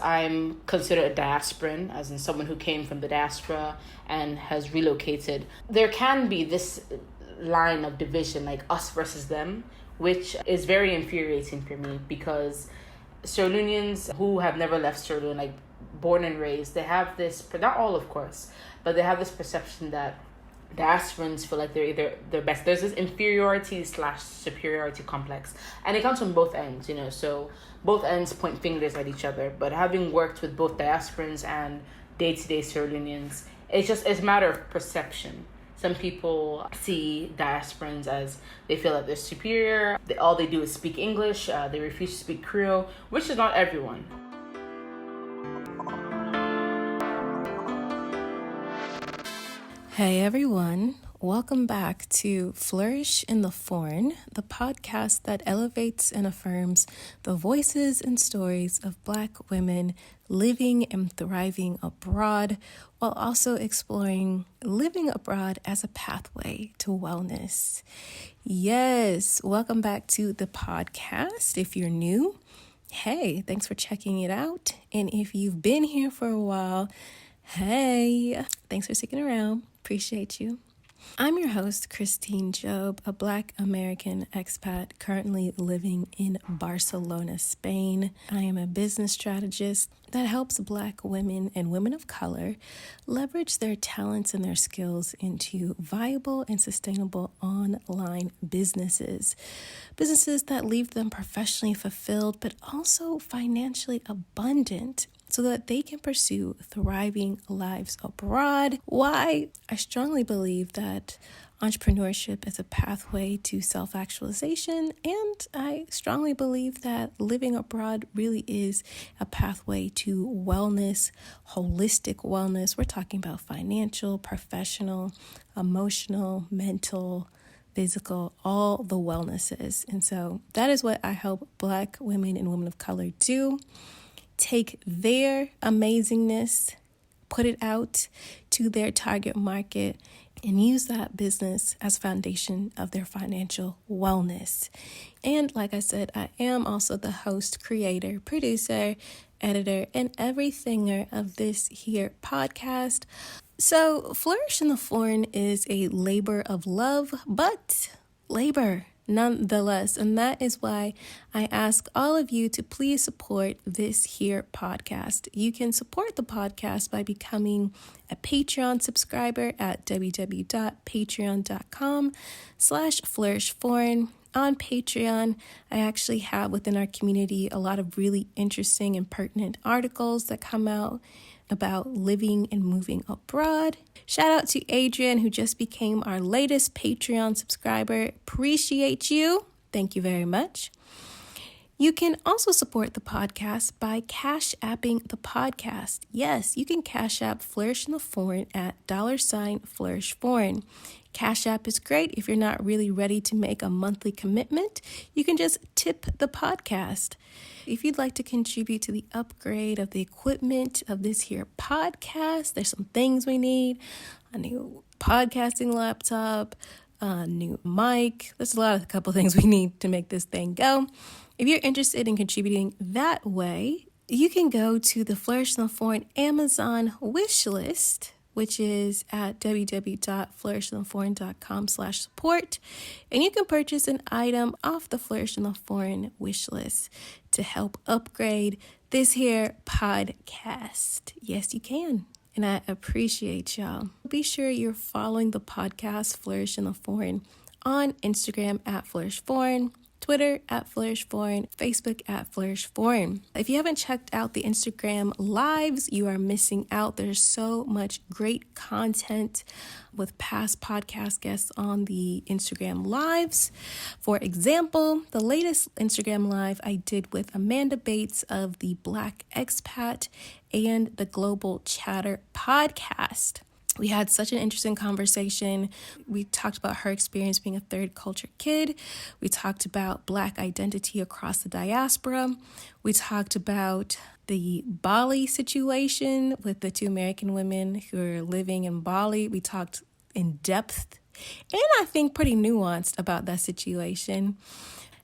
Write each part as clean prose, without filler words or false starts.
I'm considered a diasporan, as in someone who came from the diaspora and has relocated, there can be this line of division, like us versus them, which is very infuriating for me, because Sierra Leoneans who have never left Sierra Leone, like born and raised, they have this, not all of course, but they have this perception that diasporans feel like they're either their best. There's this inferiority / superiority complex, and it comes from both ends, so both ends point fingers at each other. But having worked with both diasporans and day-to-day Sierra Leoneans, it's a matter of perception. Some people see diasporans as they feel that they're superior. All they do is speak English. They refuse to speak Creole, which is not everyone. Hey everyone, welcome back to Flourish in the Foreign, the podcast that elevates and affirms the voices and stories of Black women living and thriving abroad, while also exploring living abroad as a pathway to wellness. Yes, welcome back to the podcast. If you're new, hey, thanks for checking it out. And if you've been here for a while, hey, thanks for sticking around. Appreciate you. I'm your host, Christine Job, a Black American expat currently living in Barcelona, Spain. I am a business strategist that helps Black women and women of color leverage their talents and their skills into viable and sustainable online businesses. Businesses that leave them professionally fulfilled, but also financially abundant, so that they can pursue thriving lives abroad. Why? I strongly believe that entrepreneurship is a pathway to self-actualization, and I strongly believe that living abroad really is a pathway to wellness, holistic wellness. We're talking about financial, professional, emotional, mental, physical, all the wellnesses. And so that is what I help Black women and women of color do. Take their amazingness, put it out to their target market, and use that business as foundation of their financial wellness. And like I said, I am also the host, creator, producer, editor, and everythinger of this here podcast. So Flourish in the Foreign is a labor of love, but labor nonetheless. And that is why I ask all of you to please support this here podcast. You can support the podcast by becoming a Patreon subscriber at www.patreon.com/flourishforeign. On Patreon, I actually have within our community a lot of really interesting and pertinent articles that come out about living and moving abroad. Shout out to Adrian, who just became our latest Patreon subscriber. Appreciate you. Thank you very much. You can also support the podcast by Cash Apping the podcast. Yes, you can Cash App Flourish in the Foreign at $Flourish Foreign. Cash App is great if you're not really ready to make a monthly commitment. You can just tip the podcast. If you'd like to contribute to the upgrade of the equipment of this here podcast, there's some things we need: a new podcasting laptop, a new mic. There's a couple things we need to make this thing go. If you're interested in contributing that way, you can go to the Flourish in the Foreign Amazon wish list, which is at www.flourishintheforeign.com/support. And you can purchase an item off the Flourish in the Foreign wish list to help upgrade this here podcast. Yes, you can. And I appreciate y'all. Be sure you're following the podcast Flourish in the Foreign on Instagram at Flourish Foreign, Twitter at Flourish Foreign, Facebook at Flourish Foreign. If you haven't checked out the Instagram lives, you are missing out. There's so much great content with past podcast guests on the Instagram lives. For example, the latest Instagram live I did with Amanda Bates of the Black Expat and the Global Chatter podcast. We had such an interesting conversation. We talked about her experience being a third culture kid. We talked about Black identity across the diaspora. We talked about the Bali situation with the two American women who are living in Bali. We talked in depth and I think pretty nuanced about that situation.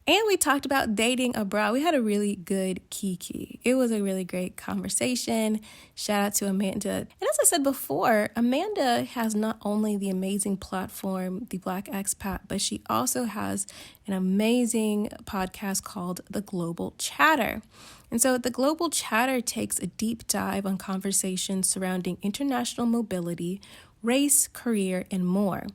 And we talked about dating abroad. We had a really good kiki. It was a really great conversation. Shout out to Amanda. And as I said before, Amanda has not only the amazing platform, The Black Expat, but she also has an amazing podcast called The Global Chatter. And so The Global Chatter takes a deep dive on conversations surrounding international mobility, race, career, and more,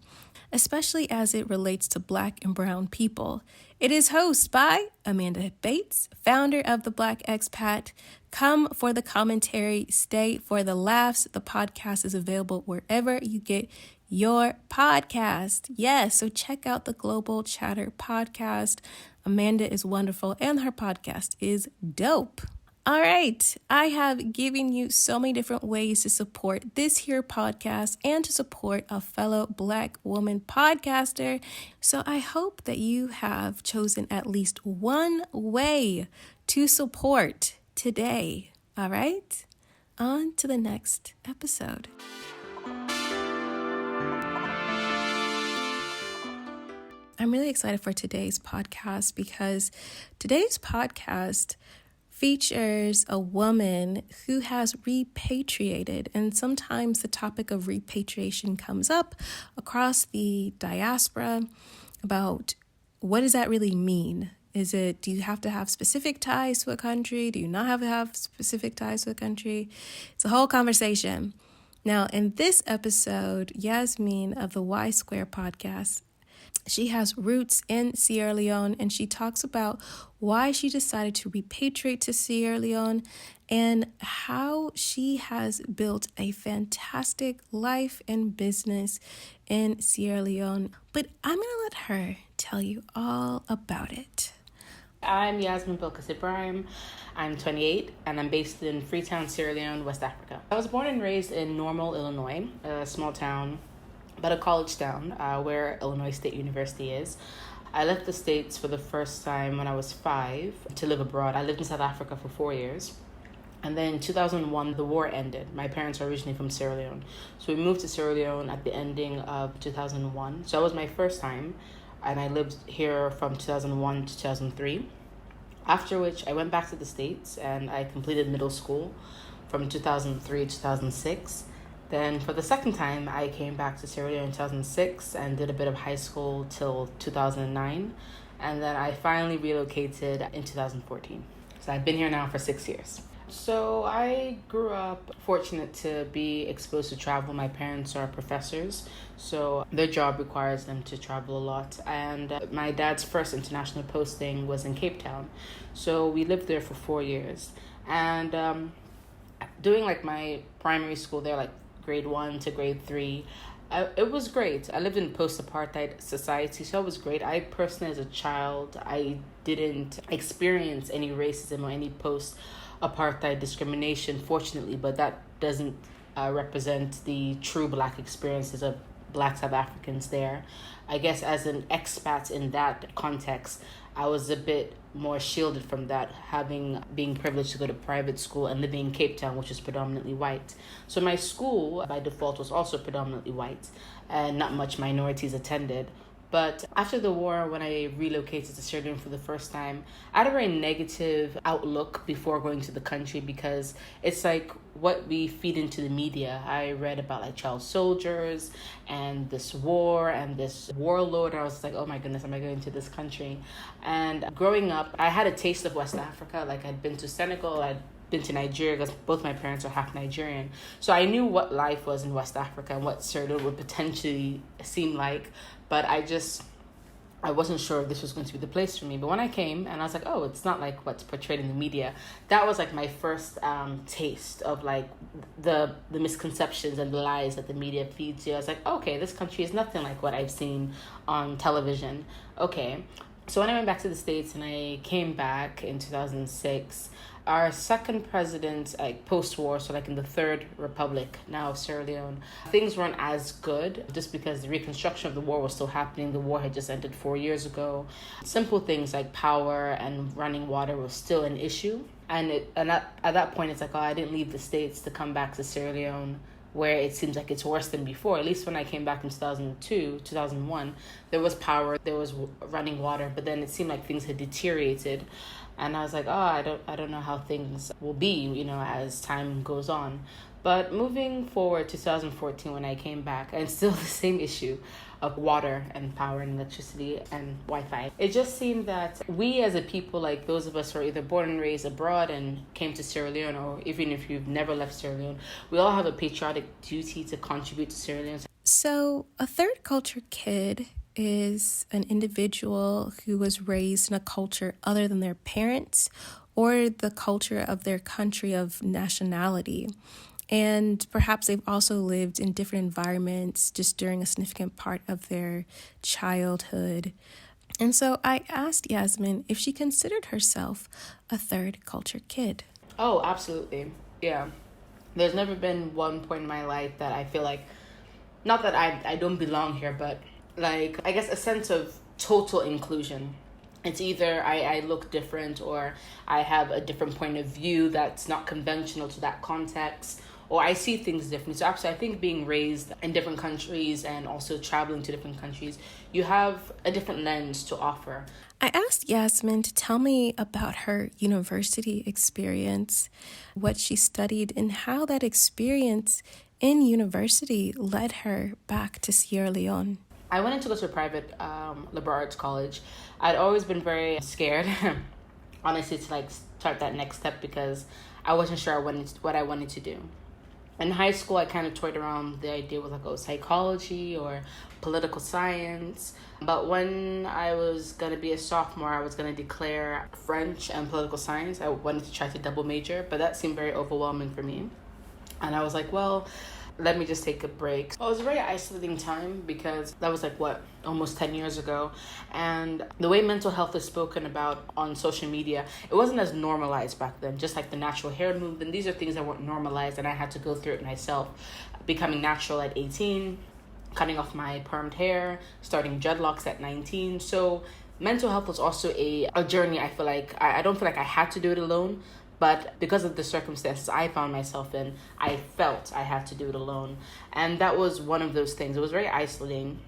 especially as it relates to Black and brown people. It is hosted by Amanda Bates, founder of The Black Expat. Come for the commentary, stay for the laughs. The podcast is available wherever you get your podcast. Yes, so check out the Global Chatter podcast. Amanda is wonderful and her podcast is dope. All right, I have given you so many different ways to support this here podcast and to support a fellow Black woman podcaster. So I hope that you have chosen at least one way to support today. All right, on to the next episode. I'm really excited for today's podcast because today's podcast features a woman who has repatriated, and sometimes the topic of repatriation comes up across the diaspora about what does that really mean? Do you have to have specific ties to a country? Do you not have to have specific ties to a country? It's a whole conversation. Now, in this episode, Yasmine of the Y Square podcast, she has roots in Sierra Leone, and she talks about why she decided to repatriate to Sierra Leone and how she has built a fantastic life and business in Sierra Leone. But I'm going to let her tell you all about it. I'm Yasmine Ibrahim. I'm 28 and I'm based in Freetown, Sierra Leone, West Africa. I was born and raised in Normal, Illinois, a small town, but a college town where Illinois State University is. I left the States for the first time when I was 5 to live abroad. I lived in South Africa for 4 years. And then in 2001, the war ended. My parents are originally from Sierra Leone. So we moved to Sierra Leone at the ending of 2001. So that was my first time. And I lived here from 2001 to 2003. After which I went back to the States and I completed middle school from 2003 to 2006. Then for the second time, I came back to Sierra Leone in 2006 and did a bit of high school till 2009. And then I finally relocated in 2014. So I've been here now for 6 years. So I grew up fortunate to be exposed to travel. My parents are professors, so their job requires them to travel a lot. And my dad's first international posting was in Cape Town. So we lived there for 4 years. And doing like my primary school there, like grade 1 to grade 3, it was great. I lived in post-apartheid society, so it was great. I personally, as a child, I didn't experience any racism or any post-apartheid discrimination, fortunately, but that doesn't represent the true Black experiences of Black South Africans there. I guess as an expat in that context, I was a bit more shielded from that, being privileged to go to private school and living in Cape Town, which is predominantly white. So my school, by default, was also predominantly white, and not much minorities attended. But after the war, when I relocated to Sierra Leone for the first time, I had a very negative outlook before going to the country because it's like what we feed into the media. I read about like child soldiers and this war and this warlord. I was like, oh my goodness, am I going to this country? And growing up, I had a taste of West Africa. Like I'd been to Senegal, I'd been to Nigeria because both my parents are half Nigerian. So I knew what life was in West Africa and what Sierra Leone would potentially seem like. But I wasn't sure if this was going to be the place for me. But when I came and I was like, oh, it's not like what's portrayed in the media. That was like my first taste of like the misconceptions and the lies that the media feeds you. I was like, okay, this country is nothing like what I've seen on television. Okay. So when I went back to the States and I came back in 2006, our second president, like post-war, so like in the Third Republic now of Sierra Leone, things weren't as good just because the reconstruction of the war was still happening. The war had just ended 4 years ago. Simple things like power and running water was still an issue. And at that point, it's like, oh, I didn't leave the States to come back to Sierra Leone where it seems like it's worse than before. At least when I came back in 2002, 2001, there was power, there was running water, but then it seemed like things had deteriorated. And I was like, I don't know how things will be, as time goes on. But moving forward to 2014, when I came back, and still the same issue of water and power and electricity and Wi-Fi. It just seemed that we as a people, like those of us who are either born and raised abroad and came to Sierra Leone, or even if you've never left Sierra Leone, we all have a patriotic duty to contribute to Sierra Leone. So a third culture kid is an individual who was raised in a culture other than their parents or the culture of their country of nationality. And perhaps they've also lived in different environments just during a significant part of their childhood. And so I asked Yasmine if she considered herself a third culture kid. Oh, absolutely. Yeah. There's never been one point in my life that I feel like, not that I don't belong here, but like, I guess a sense of total inclusion. It's either I look different or I have a different point of view that's not conventional to that context, or I see things differently. So actually, I think being raised in different countries and also traveling to different countries, you have a different lens to offer. I asked Yasmine to tell me about her university experience, what she studied, and how that experience in university led her back to Sierra Leone. I went to go to a private liberal arts college. I'd always been very scared, honestly, to start that next step because I wasn't sure what I wanted to do. In high school, I kind of toyed around the idea with psychology or political science. But when I was going to be a sophomore, I was going to declare French and political science. I wanted to try to double major, but that seemed very overwhelming for me. And I was like, well, let me just take a break. Well, it was a very isolating time because that was almost 10 years ago. And the way mental health is spoken about on social media, it wasn't as normalized back then, just like the natural hair movement. These are things that weren't normalized and I had to go through it myself. Becoming natural at 18, cutting off my permed hair, starting dreadlocks at 19. So mental health was also a journey. I feel like I don't feel like I had to do it alone. But because of the circumstances I found myself in, I felt I had to do it alone. And that was one of those things. It was very isolating.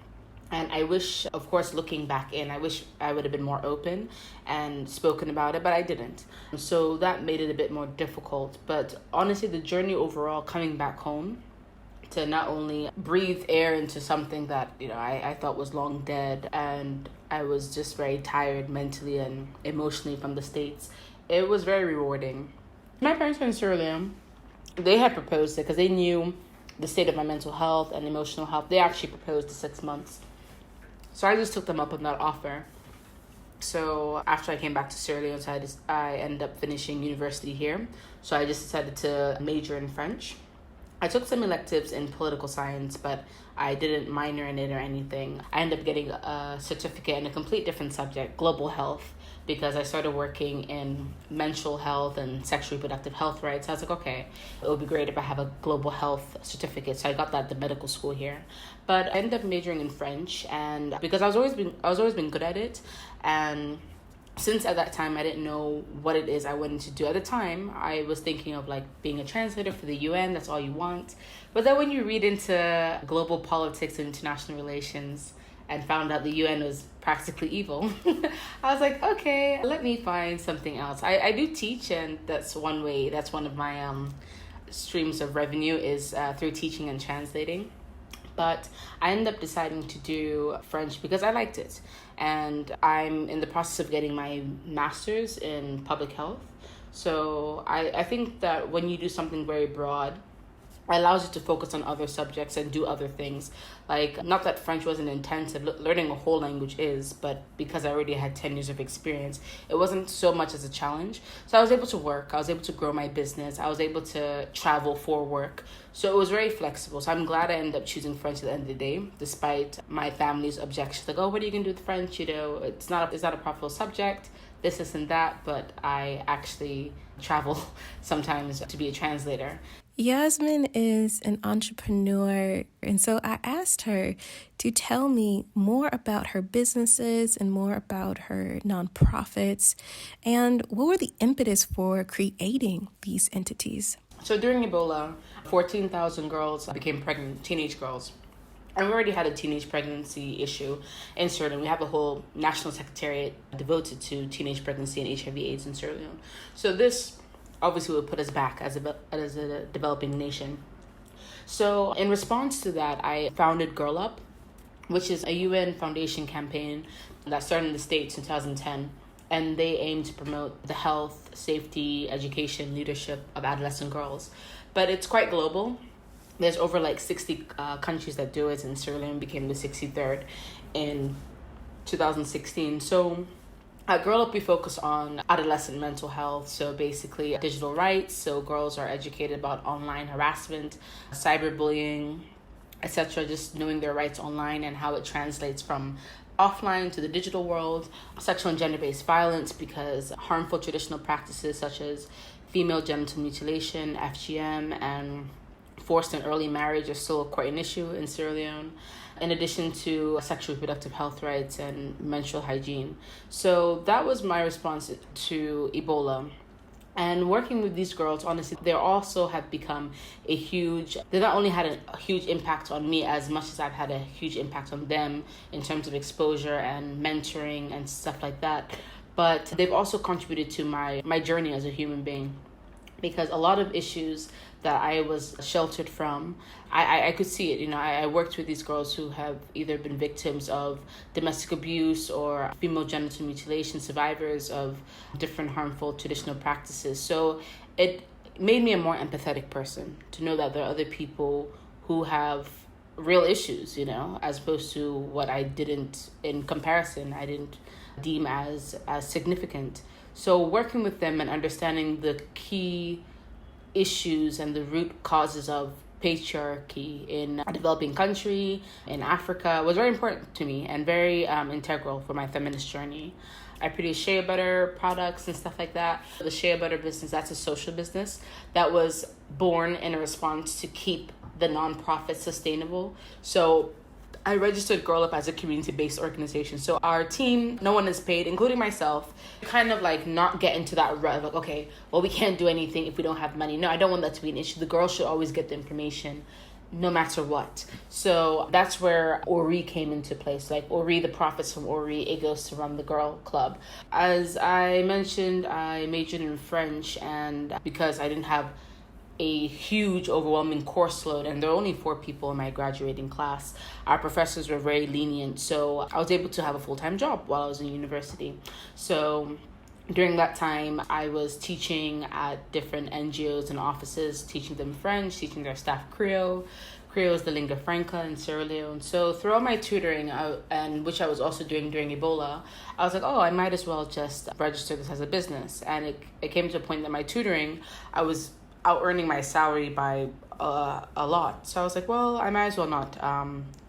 And I wish, of course, looking back in, I wish I would have been more open and spoken about it, but I didn't. So that made it a bit more difficult. But honestly, the journey overall, coming back home, to not only breathe air into something that, I thought was long dead, and I was just very tired mentally and emotionally from the States, it was very rewarding. My parents were in Sierra Leone. They had proposed it because they knew the state of my mental health and emotional health. They actually proposed to 6 months. So I just took them up on that offer. So after I came back to Sierra Leone, I ended up finishing university here. So I just decided to major in French. I took some electives in political science, but I didn't minor in it or anything. I ended up getting a certificate in a complete different subject, global health, because I started working in mental health and sexual reproductive health rights. I was like, okay, it would be great if I have a global health certificate. So I got that at the medical school here. But I ended up majoring in French, and because I was always been good at it, and since at that time I didn't know what it is I wanted to do. At the time, I was thinking of being a translator for the UN. That's all you want. But then when you read into global politics and international relations and found out the UN was practically evil, I was like, okay, let me find something else. I do teach, and that's one way. That's one of my streams of revenue is through teaching and translating. But I ended up deciding to do French because I liked it. And I'm in the process of getting my master's in public health. So I think that when you do something very broad, it allows you to focus on other subjects and do other things. Not that French wasn't intensive, learning a whole language is, but because I already had 10 years of experience, it wasn't so much as a challenge. So I was able to work, I was able to grow my business, I was able to travel for work. So it was very flexible. So I'm glad I ended up choosing French at the end of the day, despite my family's objections. Oh, what are you going to do with French? It's not a profitable subject, this and that, but I actually travel sometimes to be a translator. Yasmine is an entrepreneur, and so I asked her to tell me more about her businesses and more about her nonprofits, and what were the impetus for creating these entities? So during Ebola, 14,000 girls became pregnant, teenage girls. And we already had a teenage pregnancy issue in Sierra Leone. We have a whole national secretariat devoted to teenage pregnancy and HIV/AIDS in Sierra Leone. So this obviously would put us back as a developing nation. So in response to that, I founded Girl Up, which is a UN Foundation campaign that started in the States in 2010. And they aim to promote the health, safety, education, leadership of adolescent girls. But it's quite global. There's over like 60 countries that do it, and Sierra Leone became the 63rd in 2016. So at Girl Up, we focus on adolescent mental health. So basically digital rights. So girls are educated about online harassment, cyberbullying, etc. Just knowing their rights online and how it translates from offline to the digital world. Sexual and gender-based violence, because harmful traditional practices such as female genital mutilation, FGM, and forced and early marriage are still quite an issue in Sierra Leone, in addition to sexual reproductive health rights and menstrual hygiene. So that was my response to Ebola. And working with these girls, honestly, they also have become they not only had a huge impact on me as much as I've had a huge impact on them in terms of exposure and mentoring and stuff like that, but they've also contributed to my journey as a human being. Because a lot of issues that I was sheltered from, I could see it. I worked with these girls who have either been victims of domestic abuse or female genital mutilation, survivors of different harmful traditional practices. So it made me a more empathetic person to know that there are other people who have real issues, as opposed to what I didn't deem as significant. So working with them and understanding the key issues and the root causes of patriarchy in a developing country, in Africa, was very important to me and very integral for my feminist journey. I produce shea butter products and stuff like that. The shea butter business, that's a social business that was born in a response to keep the nonprofit sustainable. So I registered Girl Up as a community-based organization. So our team, no one is paid, including myself, kind of like not get into that rut of like, okay, well, we can't do anything if we don't have money. No, I don't want that to be an issue. The girls should always get the information no matter what. So that's where Ori came into place. Like Ori, the profits from Ori, it goes to run the Girl Club. As I mentioned, I majored in French, and because I didn't have a huge, overwhelming course load, and there were only 4 people in my graduating class, our professors were very lenient, so I was able to have a full-time job while I was in university. So during that time, I was teaching at different NGOs and offices, teaching them French, teaching their staff Creole. Creole is the lingua franca in Sierra Leone. So throughout my tutoring, and which I was also doing during Ebola, I was like, I might as well just register this as a business. And it came to a point that my tutoring, I was out earning my salary by a lot. So I was like, well, I might as well not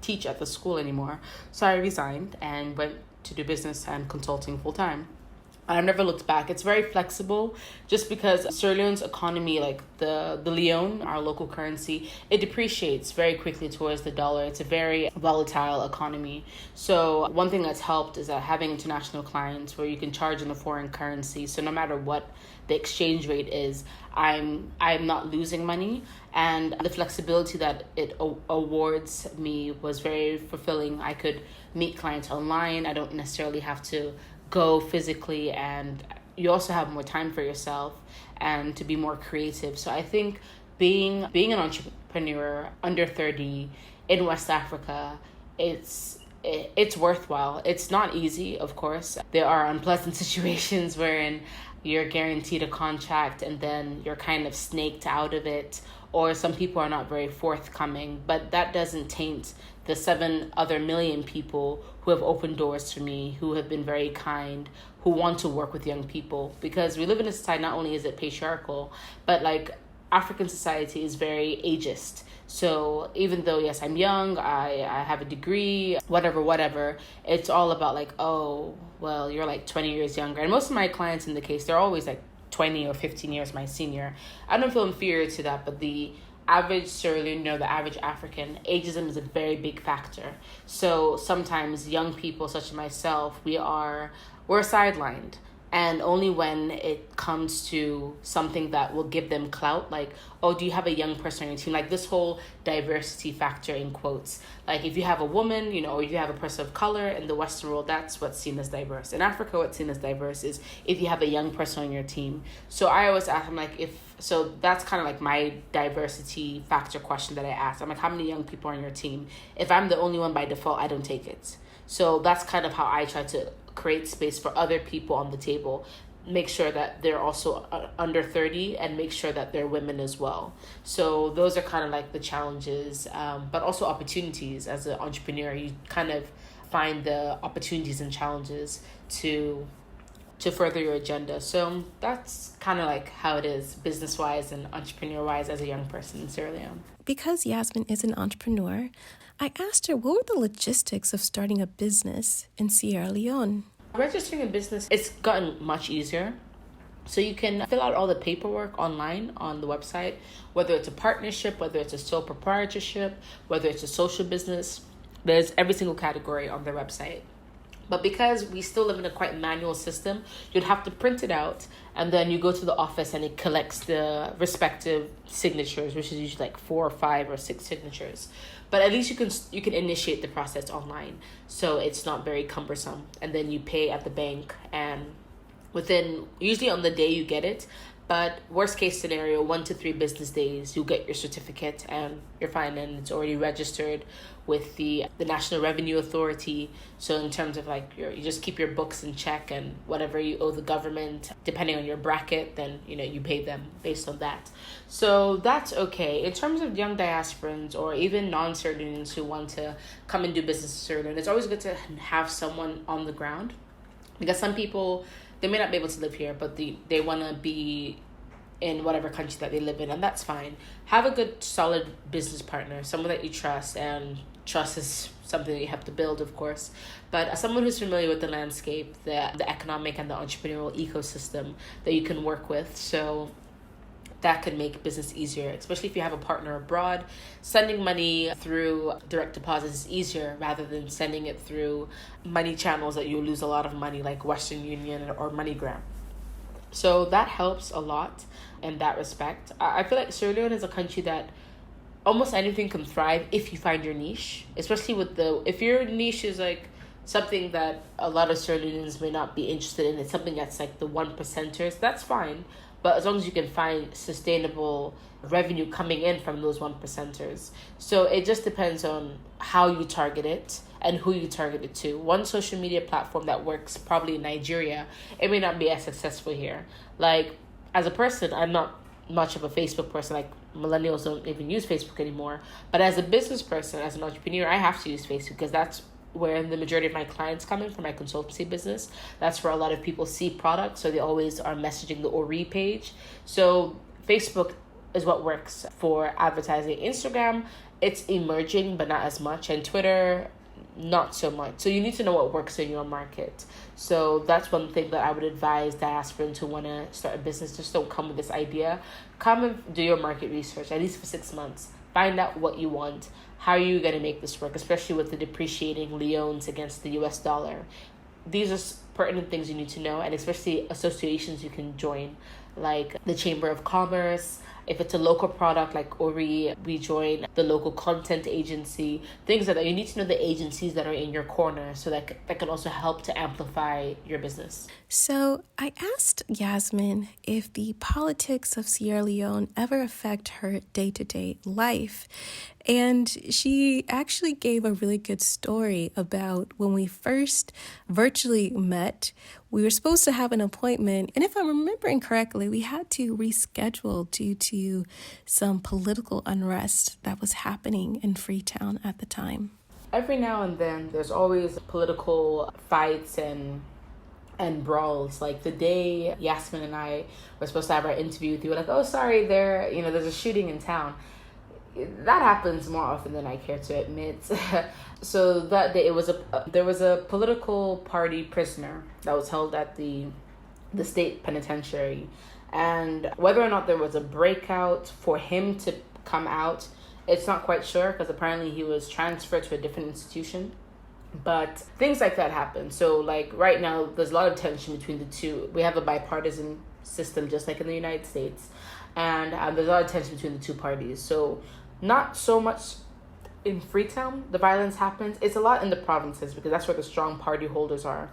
teach at the school anymore. So I resigned and went to do business and consulting full time. I've never looked back. It's very flexible just because Sierra Leone's economy, like the leone, our local currency, it depreciates very quickly towards the dollar. It's a very volatile economy. So one thing that's helped is that having international clients where you can charge in a foreign currency. So no matter what the exchange rate is, I'm not losing money. And the flexibility that it awards me was very fulfilling. I could meet clients online. I don't necessarily have to go physically, and you also have more time for yourself and to be more creative. So I think being an entrepreneur under 30 in West Africa, it's worthwhile. It's not easy, of course. There are unpleasant situations wherein you're guaranteed a contract and then you're kind of snaked out of it, or some people are not very forthcoming, but that doesn't taint the 7 other million people who have opened doors for me, who have been very kind, who want to work with young people. Because we live in a society, not only is it patriarchal, but like African society is very ageist. So even though, yes, I'm young, I have a degree, whatever, it's all about like, oh, well, you're like 20 years younger. And most of my clients in the case, they're always like 20 or 15 years my senior. I don't feel inferior to that, but the average Sierra Leone, the average African, ageism is a very big factor. So sometimes young people such as myself, we're sidelined. And only when it comes to something that will give them clout, like, oh, do you have a young person on your team? Like this whole diversity factor in quotes. Like if you have a woman, or you have a person of color in the Western world, that's what's seen as diverse. In Africa, what's seen as diverse is if you have a young person on your team. So I always ask them, like, so that's kind of like my diversity factor question that I ask. I'm like, how many young people are on your team? If I'm the only one by default, I don't take it. So that's kind of how I try to create space for other people on the table, make sure that they're also under 30 and make sure that they're women as well. So those are kind of like the challenges, but also opportunities. As an entrepreneur, you kind of find the opportunities and challenges to further your agenda. So that's kind of like how it is business-wise and entrepreneur-wise as a young person in Sierra Leone. Because Yasmine is an entrepreneur, I asked her what were the logistics of starting a business in Sierra Leone. Registering a business, it's gotten much easier. So you can fill out all the paperwork online on the website, whether it's a partnership, whether it's a sole proprietorship, whether it's a social business. There's every single category on their website. But because we still live in a quite manual system, you'd have to print it out and then you go to the office and it collects the respective signatures, which is usually like 4 or 5 or 6 signatures. But at least you can initiate the process online, so it's not very cumbersome. And then you pay at the bank, and usually on the day you get it, but worst case scenario, 1 to 3 business days, you'll get your certificate and you're fine, and it's already registered with the National Revenue Authority. So in terms of like you just keep your books in check, and whatever you owe the government, depending on your bracket, then you pay them based on that. So that's okay. In terms of young diasporans or even non-Sierra Leoneans who want to come and do business in Sierra Leone, it's always good to have someone on the ground, because some people, they may not be able to live here, but they want to be in whatever country that they live in, and that's fine. Have a good, solid business partner, someone that you trust, and trust is something that you have to build, of course, but someone who's familiar with the landscape, the economic and the entrepreneurial ecosystem that you can work with. So that could make business easier, especially if you have a partner abroad. Sending money through direct deposits is easier rather than sending it through money channels that you lose a lot of money, like Western Union or MoneyGram. So that helps a lot in that respect. I feel like Sierra Leone is a country that almost anything can thrive if you find your niche, especially if your niche is like something that a lot of Sierra Leoneans may not be interested in. It's something that's like the 1%ers, that's fine. But as long as you can find sustainable revenue coming in from those 1%ers. So it just depends on how you target it and who you target it to. One social media platform that works probably in Nigeria, it may not be as successful here. Like, as a person, I'm not much of a Facebook person. Like, millennials don't even use Facebook anymore. But as a business person, as an entrepreneur, I have to use Facebook because that's where the majority of my clients come in for my consultancy business. That's where a lot of people see products, so they always are messaging the Ori page. So Facebook is what works for advertising. Instagram, it's emerging, but not as much. And Twitter, not so much. So you need to know what works in your market. So that's one thing that I would advise diasporans who want to start a business. Just don't come with this idea. Come and do your market research, at least for 6 months. Find out what you want. How are you going to make this work, especially with the depreciating leones against the US dollar? These are pertinent things you need to know, and especially associations you can join, like the Chamber of Commerce. If it's a local product like Ori, we join the local content agency, things like that. You need to know the agencies that are in your corner, so that can also help to amplify your business. So I asked Yasmine if the politics of Sierra Leone ever affect her day-to-day life. And she actually gave a really good story about when we first virtually met. We were supposed to have an appointment, and if I'm remembering correctly, we had to reschedule due to some political unrest that was happening in Freetown at the time. Every now and then, there's always political fights and brawls. Like the day Yasmine and I were supposed to have our interview with you, we're like, oh, sorry, there's a shooting in town. That happens more often than I care to admit. So that day, there was a political party prisoner that was held at the state penitentiary, and whether or not there was a breakout for him to come out, it's not quite sure, because apparently he was transferred to a different institution. But things like that happen. So like right now, there's a lot of tension between the two. We have a bipartisan system, just like in the United States. And there's a lot of tension between the two parties. So not so much in Freetown, the violence happens. It's a lot in the provinces because that's where the strong party holders are.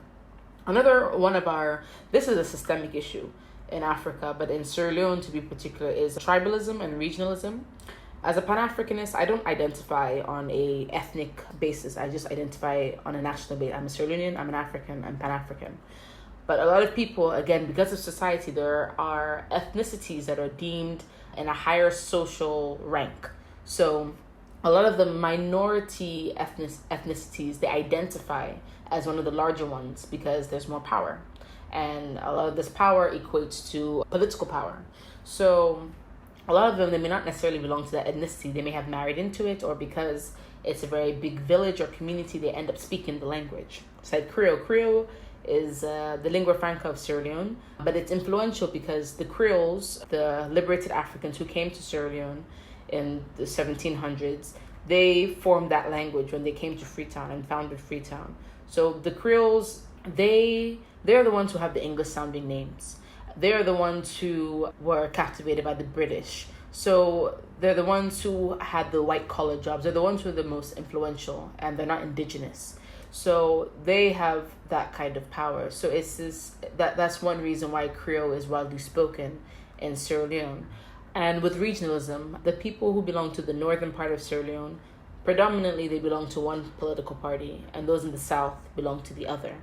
Another one of this is a systemic issue in Africa, but in Sierra Leone to be particular, is tribalism and regionalism. As a Pan-Africanist, I don't identify on a ethnic basis. I just identify on a national basis. I'm a Sierra Leonean, I'm an African, I'm Pan-African. But a lot of people, again, because of society, there are ethnicities that are deemed in a higher social rank. So a lot of the minority ethnicities, they identify as one of the larger ones because there's more power. And a lot of this power equates to political power. So a lot of them, they may not necessarily belong to that ethnicity. They may have married into it, or because it's a very big village or community, they end up speaking the language. It's like Creole. Creole is the lingua franca of Sierra Leone, but it's influential because the Creoles, the liberated Africans who came to Sierra Leone in the 1700s, they formed that language when they came to Freetown and founded Freetown. So the Creoles, they're the ones who have the English sounding names. They're the ones who were captivated by the British. So they're the ones who had the white collar jobs. They're the ones who are the most influential, and they're not indigenous. So they have that kind of power. So it's this, that's one reason why Creole is widely spoken in Sierra Leone. And with regionalism, the people who belong to the northern part of Sierra Leone, predominantly they belong to one political party, and those in the south belong to the other.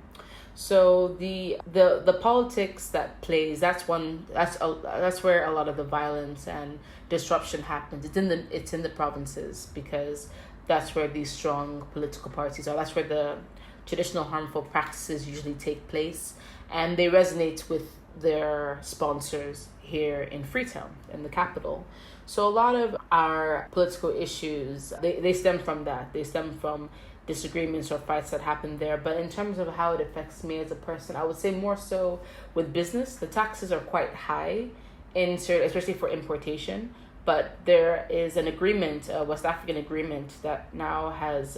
So the politics that plays, that's where a lot of the violence and disruption happens. It's in the provinces because that's where these strong political parties are. That's where the traditional harmful practices usually take place, and they resonate with their sponsors here in Freetown, in the capital. So a lot of our political issues, they stem from that. They stem from disagreements or fights that happen there. But in terms of how it affects me as a person, I would say more so with business. The taxes are quite high, especially for importation. But there is an agreement, a West African agreement that now has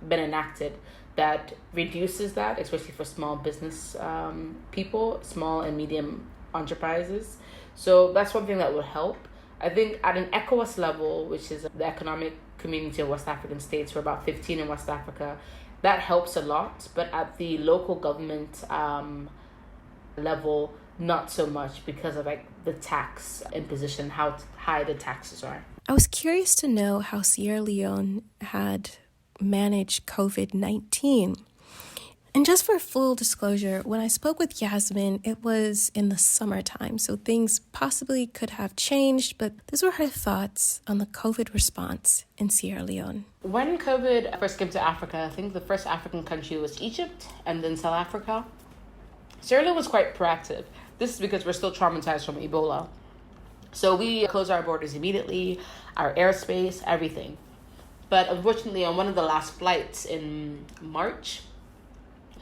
been enacted that reduces that, especially for small business people, small and medium enterprises. So that's one thing that would help. I think at an ECOWAS level, which is the Economic Community of West African States, we're about 15 in West Africa, that helps a lot. But at the local government level, not so much because of like the tax imposition, how high the taxes are. I was curious to know how Sierra Leone had managed COVID-19. And just for full disclosure, when I spoke with Yasmine, it was in the summertime, so things possibly could have changed, but these were her thoughts on the COVID response in Sierra Leone. When COVID first came to Africa, I think the first African country was Egypt and then South Africa. Sierra Leone was quite proactive. This is because we're still traumatized from Ebola. So we closed our borders immediately, our airspace, everything. But unfortunately, on one of the last flights in March,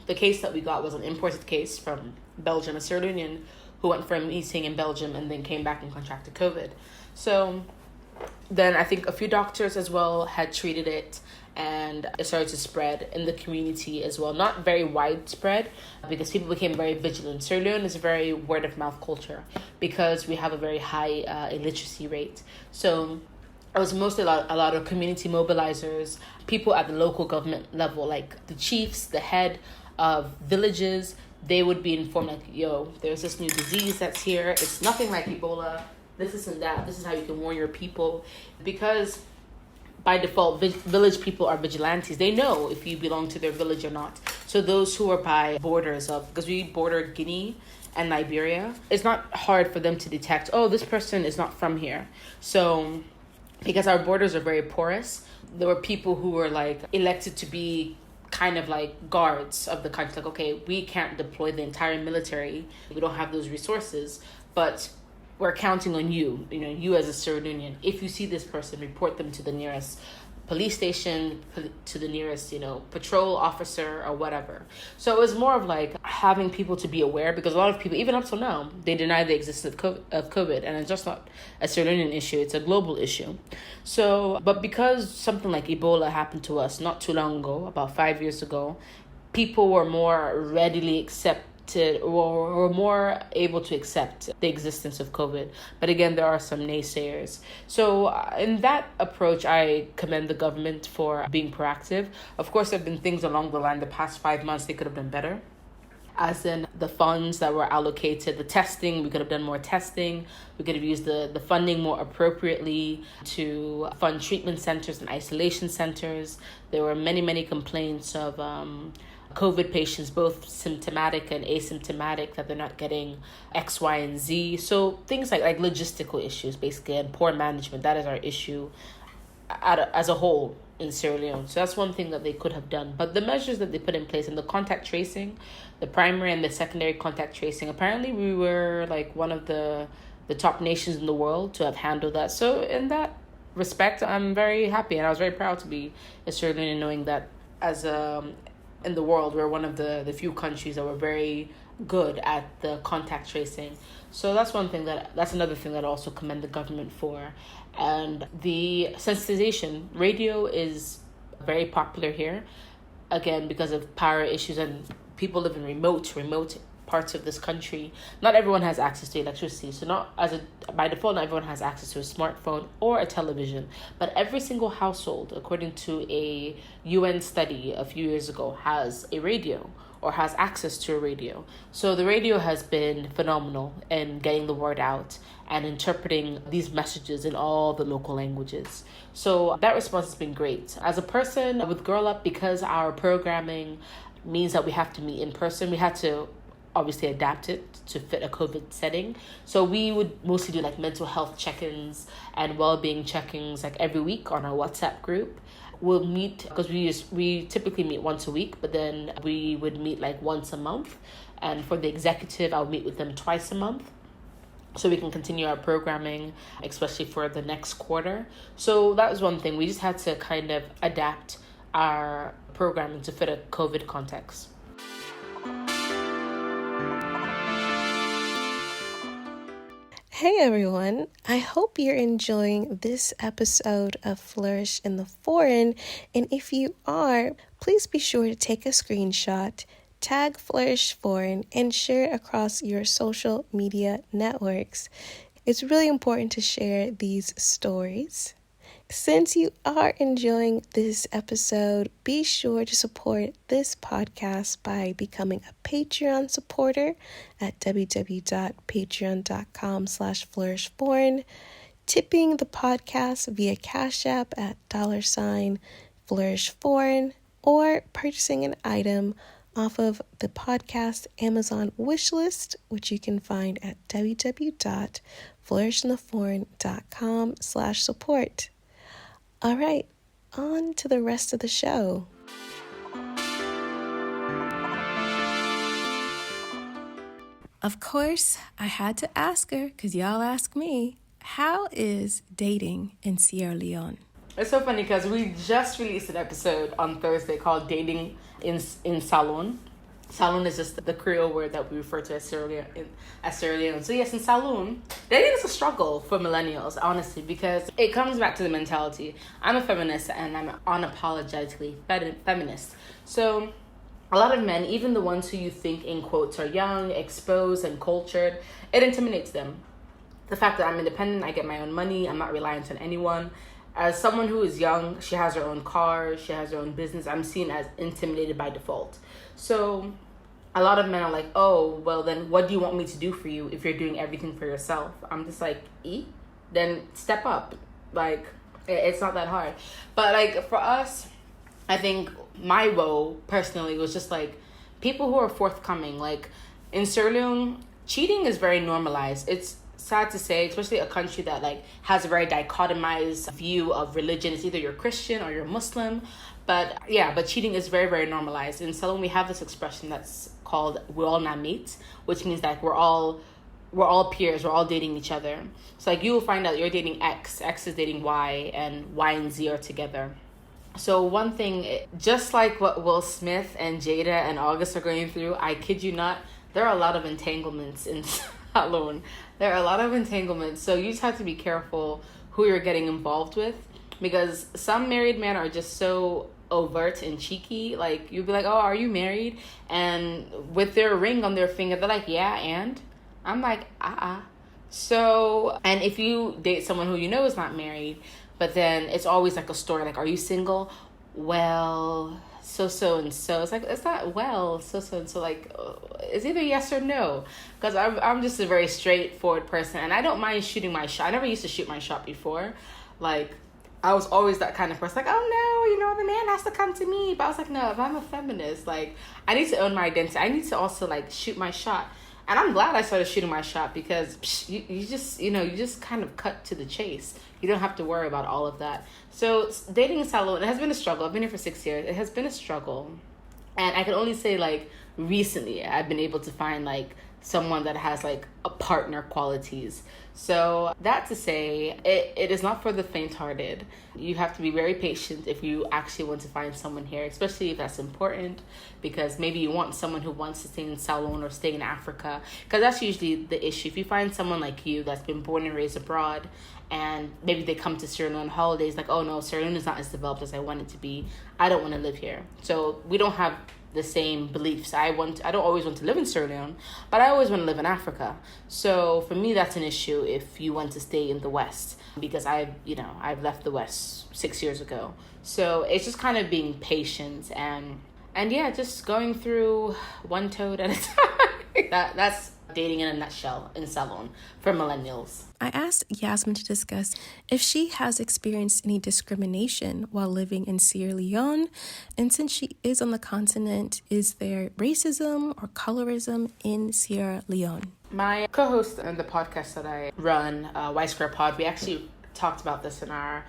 the case that we got was an imported case from Belgium, a Sierra Leonean who went for a meeting in Belgium and then came back and contracted COVID. So then I think a few doctors as well had treated it, and it started to spread in the community as well. Not very widespread because people became very vigilant. Sierra Leone is a very word of mouth culture because we have a very high illiteracy rate. So it was mostly a lot of community mobilizers, people at the local government level, like the chiefs, the head of villages. They would be informed like, yo, there's this new disease that's here. It's nothing like Ebola. This isn't that. This is how you can warn your people. Because by default, village people are vigilantes. They know if you belong to their village or not. So those who are by borders of, because we border Guinea and Liberia, it's not hard for them to detect, oh, this person is not from here. So because our borders are very porous, there were people who were like elected to be kind of like guards of the country. Like, okay, we can't deploy the entire military. We don't have those resources, but we're counting on you, you as a Sierra Leonean. If you see this person, report them to the nearest police station, to the nearest, patrol officer or whatever. So it was more of like having people to be aware, because a lot of people, even up till now, they deny the existence of COVID, and it's just not a Sierra Leonean issue, it's a global issue. So, but because something like Ebola happened to us not too long ago, about 5 years ago, people were more readily accepted or more able to accept the existence of COVID. But again, there are some naysayers. So in that approach, I commend the government for being proactive. Of course, there have been things along the line the past 5 months they could have done better. As in the funds that were allocated, the testing, we could have done more testing. We could have used the funding more appropriately to fund treatment centers and isolation centers. There were many complaints of COVID patients, both symptomatic and asymptomatic, that they're not getting X, Y, and Z. So things like logistical issues, basically, and poor management, that is our issue as a whole in Sierra Leone. So that's one thing that they could have done. But the measures that they put in place, and the contact tracing, the primary and the secondary contact tracing, apparently we were like one of the top nations in the world to have handled that. So in that respect, I'm very happy, and I was very proud to be a Sierra Leonean, knowing that as in the world, we're one of the few countries that were very good at the contact tracing. So that's another thing that I also commend the government for. And the sensitization, radio is very popular here, again, because of power issues, and people live in remote parts of this country. Not everyone has access to electricity, so by default, not everyone has access to a smartphone or a television. But every single household, according to a UN study a few years ago, has a radio or has access to a radio. So the radio has been phenomenal in getting the word out and interpreting these messages in all the local languages. So that response has been great. As a person with Girl Up, because our programming means that we have to meet in person, we had to obviously adapt it to fit a COVID setting. So we would mostly do like mental health check-ins and well-being check-ins like every week on our WhatsApp group. We'll meet, because we typically meet once a week, but then we would meet like once a month. And for the executive, I'll meet with them twice a month, so we can continue our programming, especially for the next quarter. So that was one thing. We just had to kind of adapt our programming to fit a COVID context. Hey everyone, I hope you're enjoying this episode of Flourish in the Foreign, and if you are, please be sure to take a screenshot, tag Flourish Foreign, and share it across your social media networks. It's really important to share these stories. Since you are enjoying this episode, be sure to support this podcast by becoming a Patreon supporter at www.patreon.com/flourishforeign, tipping the podcast via Cash App at $flourishforeign, or purchasing an item off of the podcast Amazon wishlist, which you can find at www.flourishintheforeign.com/support. All right, on to the rest of the show. Of course, I had to ask her, because y'all ask me, how is dating in Sierra Leone? It's so funny because we just released an episode on Thursday called Dating in Salon. Salon is just the Creole word that we refer to as Sierra Leone. So yes, in Salon, dating is a struggle for millennials, honestly, because it comes back to the mentality. I'm a feminist, and I'm unapologetically feminist. So a lot of men, even the ones who you think in quotes are young, exposed, and cultured, it intimidates them. The fact that I'm independent, I get my own money, I'm not reliant on anyone. As someone who is young, she has her own car, she has her own business, I'm seen as intimidated by default. So a lot of men are like, oh, well, then what do you want me to do for you if you're doing everything for yourself? I'm just like, then step up. Like, it's not that hard. But like for us, I think my role personally was just like people who are forthcoming. Like in Sierra Leone, cheating is very normalized. It's sad to say, especially a country that like has a very dichotomized view of religion. It's either you're Christian or you're Muslim. But cheating is very, very normalized. In Salon, we have this expression that's called "we're all not mates," which means that we're all peers, we're all dating each other. So like you will find out you're dating X is dating Y, and Y and Z are together. So one thing, just like what Will Smith and Jada and August are going through, I kid you not, there are a lot of entanglements in Salon. There are a lot of entanglements. So you just have to be careful who you're getting involved with, because some married men are just so overt and cheeky. Like, you'll be like, oh, are you married? And with their ring on their finger, they're like, yeah, and? I'm like, So, and if you date someone who you know is not married, but then it's always like a story, like, are you single? Well, so and so. It's like, it's not well, so and so. Like, it's either yes or no. Because I'm just a very straightforward person, and I don't mind shooting my shot. I never used to shoot my shot before. Like, I was always that kind of person, like, oh no, the man has to come to me. But I was like, no, if I'm a feminist, like, I need to own my identity. I need to also, like, shoot my shot. And I'm glad I started shooting my shot, because you just kind of cut to the chase. You don't have to worry about all of that. So dating in Salon, it has been a struggle. I've been here for 6 years. It has been a struggle. And I can only say, like, recently I've been able to find, like, someone that has, like, a partner qualities. So that to say, it is not for the faint-hearted. You have to be very patient if you actually want to find someone here, especially if that's important, because maybe you want someone who wants to stay in Salon or stay in Africa, because that's usually the issue. If you find someone like you that's been born and raised abroad, and maybe they come to Sierra Leone on holidays, like, oh no, Sierra Leone is not as developed as I want it to be. I don't want to live here. So we don't have the same beliefs. I don't always want to live in Sierra Leone, but I always want to live in Africa. So for me, that's an issue if you want to stay in the West, because I've left the West 6 years ago. So it's just kind of being patient and yeah, just going through one toad at a time. That's dating in a nutshell in Salon for millennials. I asked Yasmine to discuss if she has experienced any discrimination while living in Sierra Leone, and since she is on the continent, is there racism or colorism in Sierra Leone? My co-host in the podcast that I run, Y Square Pod, we actually talked about this in our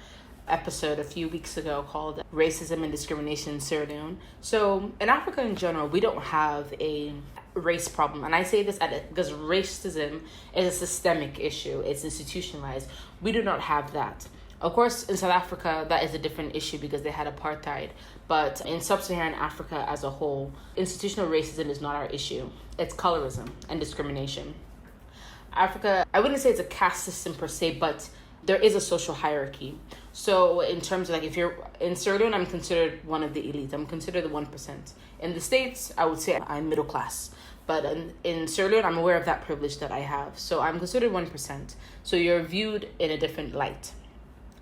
episode a few weeks ago called Racism and Discrimination in Sierra Leone. So in Africa in general, we don't have a race problem, and I say this because racism is a systemic issue. It's institutionalized. We do not have that. Of course, in South Africa, that is a different issue because they had apartheid. But in sub-Saharan Africa as a whole, institutional racism is not our issue. It's colorism and discrimination. Africa, I wouldn't say it's a caste system per se, but there is a social hierarchy. So in terms of, like, if you're in Sierra Leone, I'm considered one of the elite. I'm considered the 1%. In the States, I would say I'm middle class. But in Sierra Leone, I'm aware of that privilege that I have. So I'm considered 1%. So you're viewed in a different light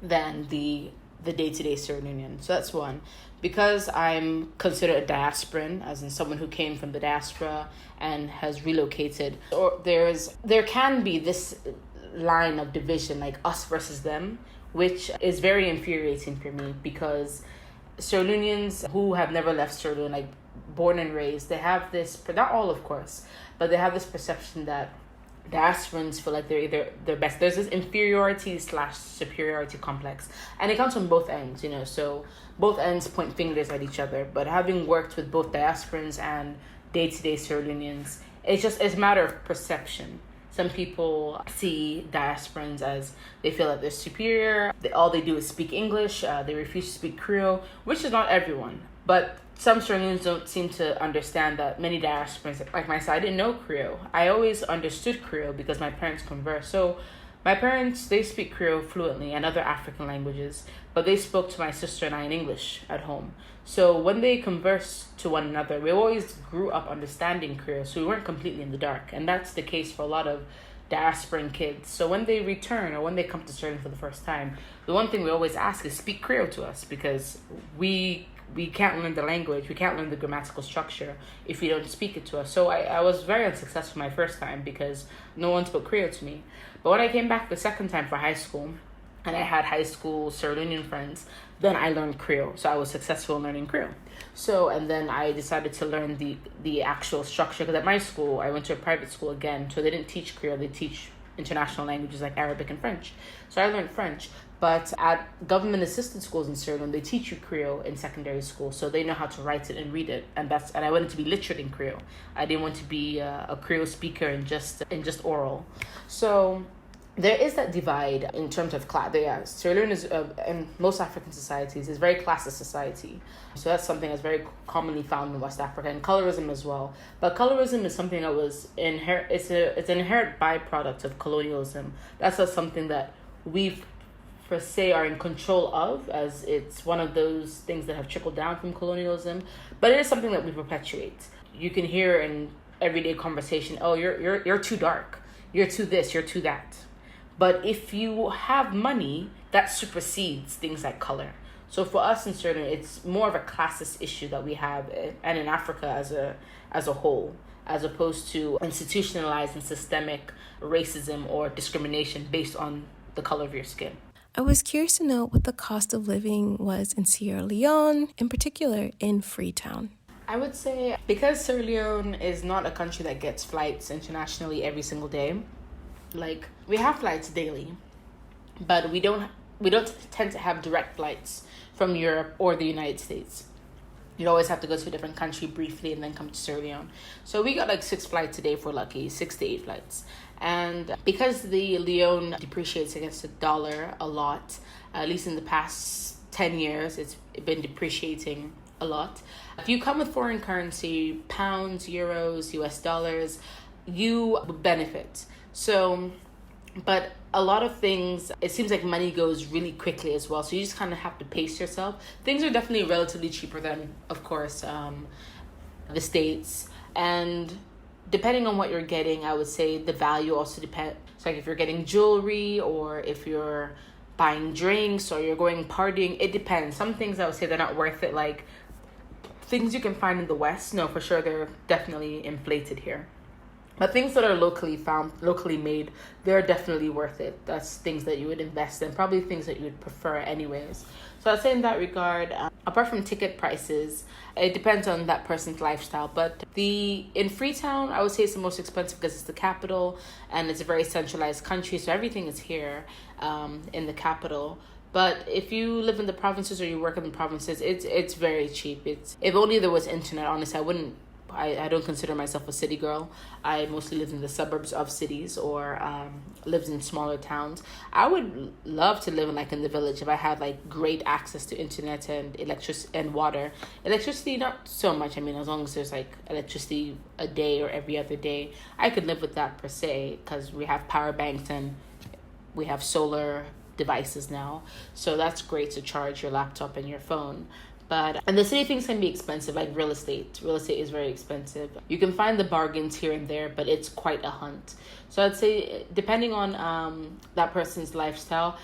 than the day-to-day Sierra Leonean. So that's one. Because I'm considered a diasporan, as in someone who came from the diaspora and has relocated, or there can be this line of division, like us versus them, which is very infuriating for me, because Sierra Leoneans who have never left Sierra Leone, like born and raised, they have this, not all of course, but they have this perception that diasporans feel like they're best. There's this inferiority/superiority complex, and it comes from both ends, so both ends point fingers at each other. But having worked with both diasporans and day-to-day Sierra Leoneans, it's a matter of perception. Some people see diasporans as they feel that they're superior. All they do is speak English. They refuse to speak Creole, which is not everyone. But some Sierra Leoneans don't seem to understand that many diasporans, like myself, I didn't know Creole. I always understood Creole because my parents converse. So my parents, they speak Creole fluently and other African languages, but they spoke to my sister and I in English at home. So when they converse to one another, we always grew up understanding Creole, so we weren't completely in the dark. And that's the case for a lot of diasporan kids. So when they return or when they come to Sierra Leone for the first time, the one thing we always ask is speak Creole to us, because we can't learn the language, we can't learn the grammatical structure if you don't speak it to us. So I was very unsuccessful my first time because no one spoke Creole to me. But when I came back the second time for high school, and I had high school Sierra Leonean friends, then I learned Creole. So I was successful in learning Creole. So, and then I decided to learn the actual structure, because at my school, I went to a private school again, so they didn't teach Creole, they teach international languages like Arabic and French. So I learned French. But at government-assisted schools in Sierra Leone, they teach you Creole in secondary school, so they know how to write it and read it. And I wanted to be literate in Creole. I didn't want to be a Creole speaker in just oral. So there is that divide in terms of class. Yeah, Sierra Leone is, in most African societies, is a very classist society. So that's something that's very commonly found in West Africa, and colorism as well. But colorism is something that was it's an inherent byproduct of colonialism. That's not something that we per se are in control of, as it's one of those things that have trickled down from colonialism. But it is something that we perpetuate. You can hear in everyday conversation, oh, you're too dark, you're too this, you're too that. But if you have money, that supersedes things like color. So for us in Sierra Leone, it's more of a classist issue that we have, and in Africa as a whole, as opposed to institutionalized and systemic racism or discrimination based on the color of your skin. I was curious to know what the cost of living was in Sierra Leone, in particular in Freetown. I would say because Sierra Leone is not a country that gets flights internationally every single day, like we have flights daily, but we don't tend to have direct flights from Europe or the United States. You'd always have to go to a different country briefly and then come to Sierra Leone. So we got like 6 flights a day if we're lucky, 6 to 8 flights. And because the Leone depreciates against the dollar a lot, at least in the past 10 years, it's been depreciating a lot. If you come with foreign currency, pounds, euros, US dollars, you benefit. So, but a lot of things, it seems like money goes really quickly as well. So you just kind of have to pace yourself. Things are definitely relatively cheaper than, of course, the States. And depending on what you're getting, I would say the value also depends. So like if you're getting jewelry or if you're buying drinks or you're going partying, it depends. Some things I would say they're not worth it. Like things you can find in the West, no, for sure, they're definitely inflated here. But things that are locally found, locally made, they're definitely worth it. That's things that you would invest in, probably things that you would prefer anyways. So I'd say in that regard, apart from ticket prices, it depends on that person's lifestyle. But in Freetown, I would say it's the most expensive because it's the capital and it's a very centralized country. So everything is here in the capital. But if you live in the provinces or you work in the provinces, it's very cheap. If only there was internet, honestly, I don't consider myself a city girl. I mostly live in the suburbs of cities or lived in smaller towns. I would love to live in the village if I had great access to internet and electricity and water. Electricity, not so much. I mean, as long as there's electricity a day or every other day, I could live with that per se because we have power banks and we have solar devices now. So that's great to charge your laptop and your phone. And the city things can be expensive, like real estate. Real estate is very expensive. You can find the bargains here and there, but it's quite a hunt. So I'd say, depending on that person's lifestyle,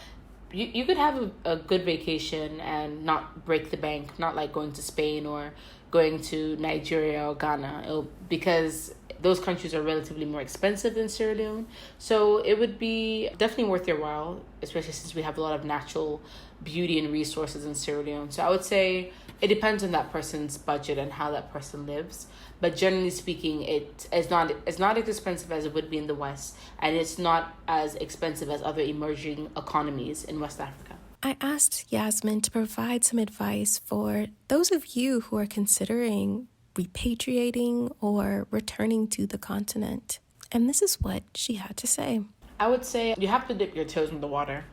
you could have a good vacation and not break the bank, not like going to Spain or going to Nigeria or Ghana, because those countries are relatively more expensive than Sierra Leone. So it would be definitely worth your while, especially since we have a lot of natural beauty and resources in Sierra Leone. So I would say it depends on that person's budget and how that person lives. But generally speaking, it's not as expensive as it would be in the West, and it's not as expensive as other emerging economies in West Africa. I asked Yasmine to provide some advice for those of you who are considering repatriating or returning to the continent. And this is what she had to say. I would say you have to dip your toes in the water.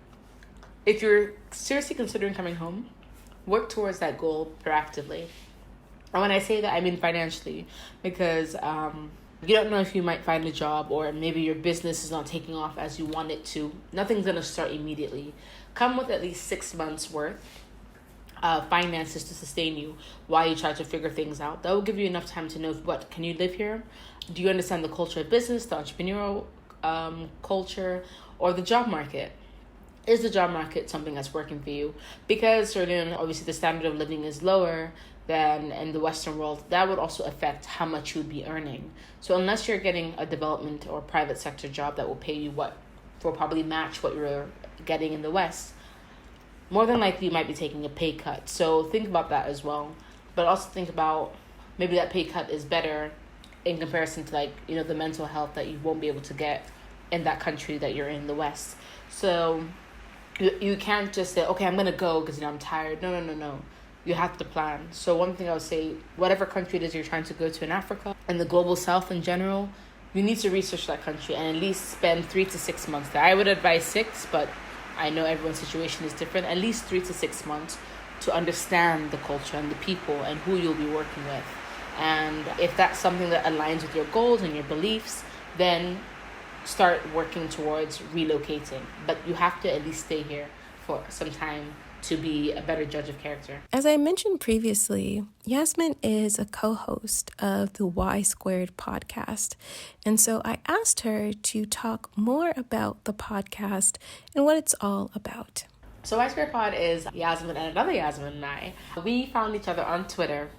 If you're seriously considering coming home, work towards that goal proactively. And when I say that, I mean financially, because you don't know if you might find a job or maybe your business is not taking off as you want it to. Nothing's going to start immediately. Come with at least 6 months worth of finances to sustain you while you try to figure things out. That will give you enough time to know can you live here? Do you understand the culture of business, the entrepreneurial culture, or the job market? Is the job market something that's working for you? Because obviously the standard of living is lower than in the Western world. That would also affect how much you would be earning. So unless you're getting a development or private sector job that will pay you will probably match what you're getting in the West, more than likely you might be taking a pay cut. So think about that as well. But also think about maybe that pay cut is better in comparison to the mental health that you won't be able to get in that country that you're in the West. So you can't just say, okay, I'm going to go because I'm tired. No. You have to plan. So one thing I would say, whatever country it is you're trying to go to in Africa and the global South in general, you need to research that country and at least spend 3 to 6 months there. I would advise 6, but I know everyone's situation is different. At least 3 to 6 months to understand the culture and the people and who you'll be working with. And if that's something that aligns with your goals and your beliefs, then start working towards relocating. But you have to at least stay here for some time to be a better judge of character. As I mentioned previously, Yasmine is a co-host of the Y Squared podcast. And so I asked her to talk more about the podcast and what it's all about. So Y Squared Pod is Yasmine and another Yasmine and I. We found each other on Twitter.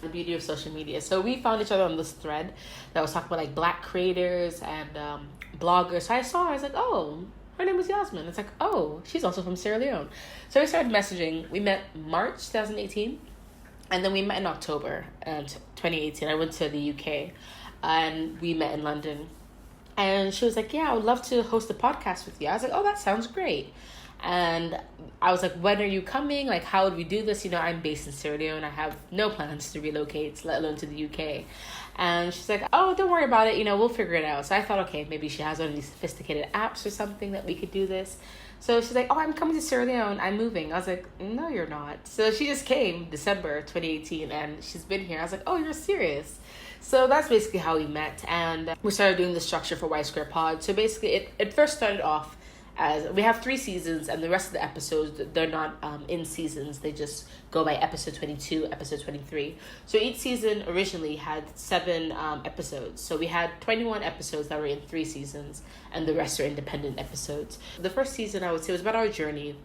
The beauty of social media. So we found each other on this thread that was talking about like Black creators and bloggers. So I was like, oh, her name was Yasmine. It's like, oh, she's also from Sierra Leone. So we started messaging. We met March 2018, and then we met in October 2018. I went to the UK, and we met in London. And she was like, yeah, I would love to host a podcast with you. I was like, oh, that sounds great. And I was like, when are you coming? Like, how would we do this? You know, I'm based in Sierra Leone. I have no plans to relocate, let alone to the UK. And she's like, oh, don't worry about it. You know, we'll figure it out. So I thought, okay, maybe she has one of these sophisticated apps or something that we could do this. So she's like, oh, I'm coming to Sierra Leone. I'm moving. I was like, no, you're not. So she just came December 2018 and she's been here. I was like, oh, you're serious? So that's basically how we met. And we started doing the structure for Y Square Pod. So basically it first started off as we have 3 seasons, and the rest of the episodes, they're not in seasons. They just go by episode 22, episode 23. So each season originally had 7 episodes. So we had 21 episodes that were in 3 seasons, and the rest are independent episodes. The first season, I would say, was about our journey,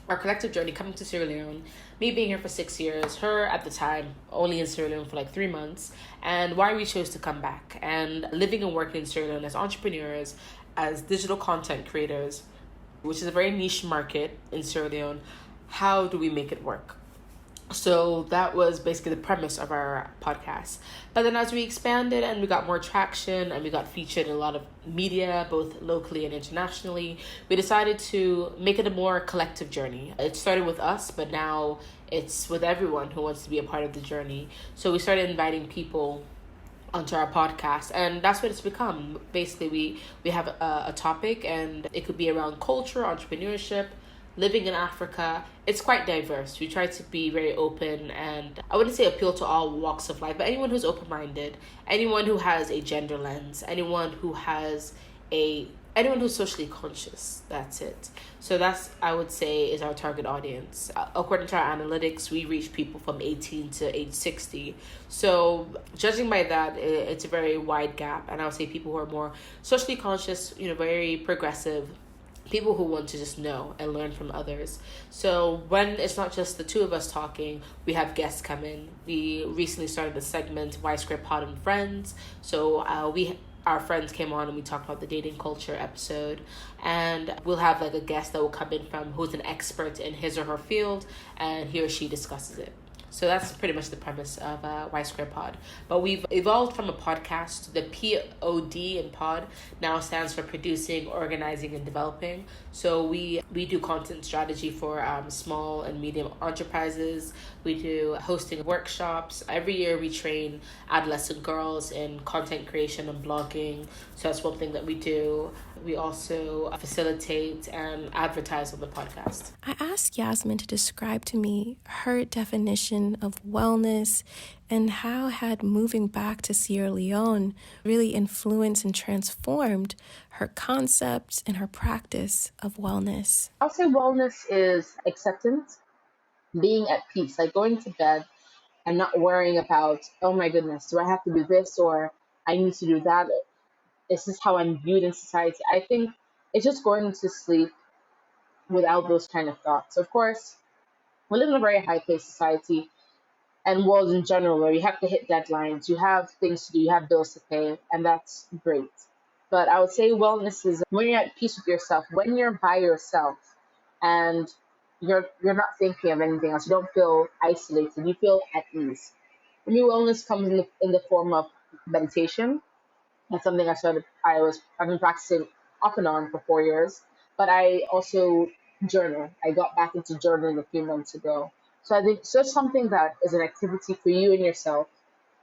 our collective journey coming to Sierra Leone, me being here for 6 years, her at the time only in Sierra Leone for like 3 months, and why we chose to come back, and living and working in Sierra Leone as entrepreneurs, as digital content creators, which is a very niche market in Sierra Leone. How do we make it work? So that was basically the premise of our podcast. But then as we expanded and we got more traction and we got featured in a lot of media, both locally and internationally, we decided to make it a more collective journey. It started with us, but now it's with everyone who wants to be a part of the journey. So we started inviting people onto our podcast, and that's what it's become. Basically, we have a topic, and it could be around culture, entrepreneurship, living in Africa. It's quite diverse. We try to be very open, and I wouldn't say appeal to all walks of life, but anyone who's open-minded, anyone who has a gender lens, anyone who's socially conscious. That's it. So that's, I would say, is our target audience. According to our analytics, we reach people from 18 to age 60. So judging by that, it's a very wide gap. And I would say people who are more socially conscious, very progressive, people who want to just know and learn from others. So when it's not just the two of us talking, we have guests come in. We recently started a segment, Y Square Pod and Friends. So our friends came on and we talked about the dating culture episode, and we'll have like a guest that will come in from who's an expert in his or her field, and he or she discusses it. So that's pretty much the premise of Y Square Pod. But we've evolved from a podcast. The POD in pod now stands for producing, organizing, and developing. So we do content strategy for small and medium enterprises. We do hosting workshops. Every year we train adolescent girls in content creation and blogging. So that's one thing that we do. We also facilitate and advertise on the podcast. I asked Yasmine to describe to me her definition of wellness and how had moving back to Sierra Leone really influenced and transformed her concepts and her practice of wellness. I'll say wellness is acceptance, being at peace, like going to bed and not worrying about, oh my goodness, do I have to do this or I need to do that? This is how I'm viewed in society. I think it's just going to sleep without those kind of thoughts. Of course, we live in a very high-paced society and world in general where you have to hit deadlines, you have things to do, you have bills to pay, and that's great. But I would say wellness is when you're at peace with yourself, when you're by yourself and you're not thinking of anything else, you don't feel isolated, you feel at ease. For me, wellness comes in the form of meditation. That's something I've been practicing off and on for 4 years. But I also journal. I got back into journaling a few months ago. So I think it's just something that is an activity for you and yourself,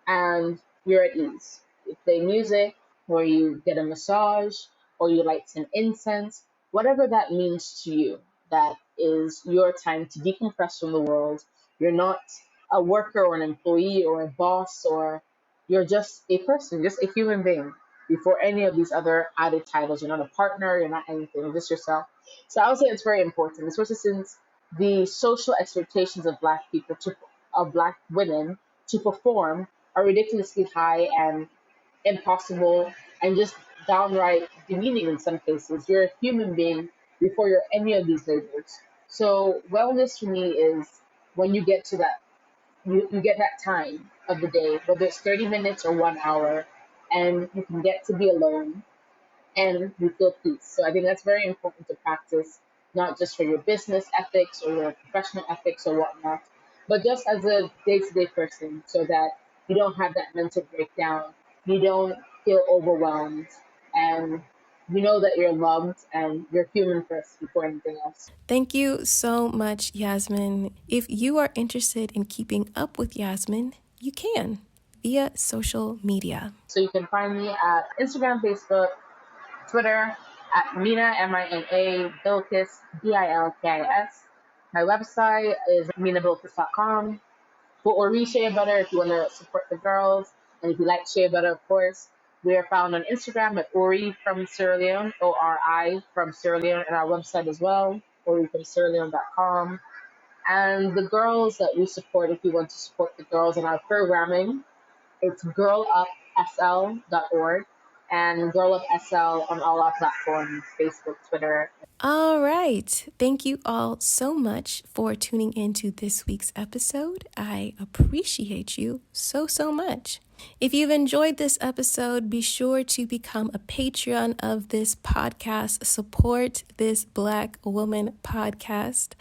and you're at ease. You play music, or you get a massage, or you light some incense, whatever that means to you. That is your time to decompress from the world. You're not a worker or an employee or a boss, or you're just a person, just a human being before any of these other added titles. You're not a partner, you're not anything, you're just yourself. So I would say it's very important, especially since the social expectations of Black people of Black women to perform are ridiculously high and impossible and just downright demeaning in some cases. You're a human being before you're any of these labels. So wellness for me is when you get to that, you get that time of the day, whether it's 30 minutes or 1 hour, and you can get to be alone and you feel peace. So I think that's very important to practice, not just for your business ethics or your professional ethics or whatnot, but just as a day-to-day person, so that you don't have that mental breakdown, you don't feel overwhelmed, and you know that you're loved and you're human first before anything else. Thank you so much, Yasmine. If you are interested in keeping up with Yasmine, you can via social media. So you can find me at Instagram, Facebook, Twitter at Mina, Mina, Bilkis, Bilkis. My website is minabilkis.com. For Ori Shea Butter, if you want to support the girls, and if you like Shea Butter, of course, we are found on Instagram at Ori from Sierra Leone, ORI from Sierra Leone, and our website as well, orifromsierraleone.com. And the girls that we support, if you want to support the girls in our programming, it's girlupsl.org and Girl Up SL on all our platforms, Facebook, Twitter. All right. Thank you all so much for tuning into this week's episode. I appreciate you so, so much. If you've enjoyed this episode, be sure to become a Patreon of this podcast. Support this Black woman podcast.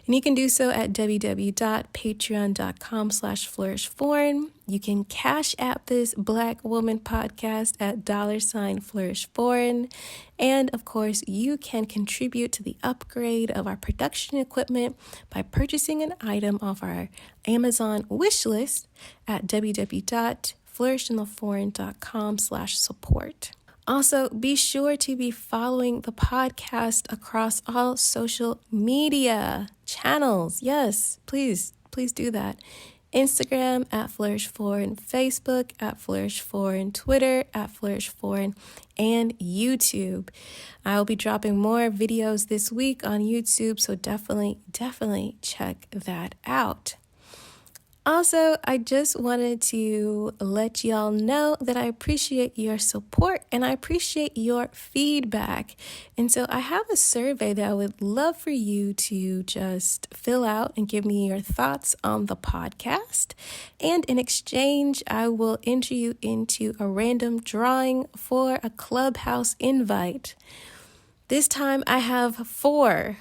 And you can do so at www.patreon.com/flourishforeign. You can cash app this Black woman podcast at $flourishforeign. And of course, you can contribute to the upgrade of our production equipment by purchasing an item off our Amazon wish list at www.flourishintheforeign.com/support. Also, be sure to be following the podcast across all social media channels. Yes, please do that. Instagram at Flourish Foreign, Facebook at Flourish Foreign, Twitter at Flourish Foreign, and YouTube. I will be dropping more videos this week on YouTube, so definitely check that out. Also, I just wanted to let y'all know that I appreciate your support and I appreciate your feedback. And so I have a survey that I would love for you to just fill out and give me your thoughts on the podcast. And in exchange, I will enter you into a random drawing for a Clubhouse invite. This time I have four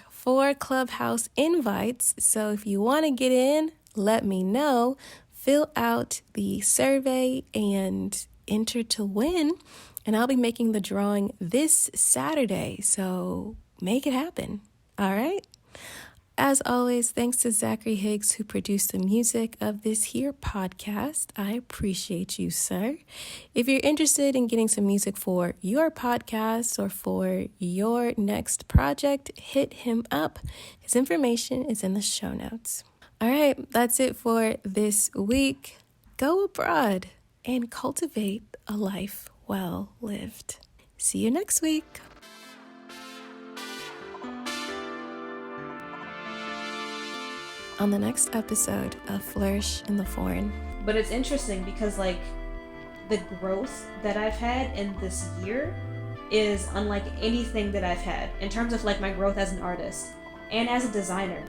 Clubhouse invites. So if you want to get in, let me know, fill out the survey and enter to win. And I'll be making the drawing this Saturday. So make it happen. All right. As always, thanks to Zachary Higgs, who produced the music of this here podcast. I appreciate you, sir. If you're interested in getting some music for your podcast or for your next project, hit him up. His information is in the show notes. All right, that's it for this week. Go abroad and cultivate a life well lived. See you next week. On the next episode of Flourish in the Foreign. But it's interesting because the growth that I've had in this year is unlike anything that I've had in terms of my growth as an artist and as a designer.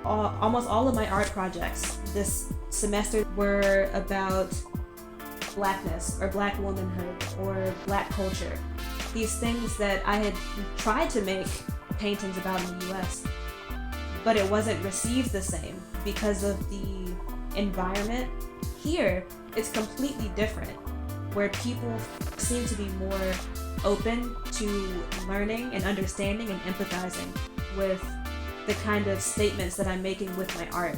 Almost all of my art projects this semester were about Blackness or Black womanhood or Black culture. These things that I had tried to make paintings about in the US, but it wasn't received the same because of the environment. Here, it's completely different, where people seem to be more open to learning and understanding and empathizing with the kind of statements that I'm making with my art.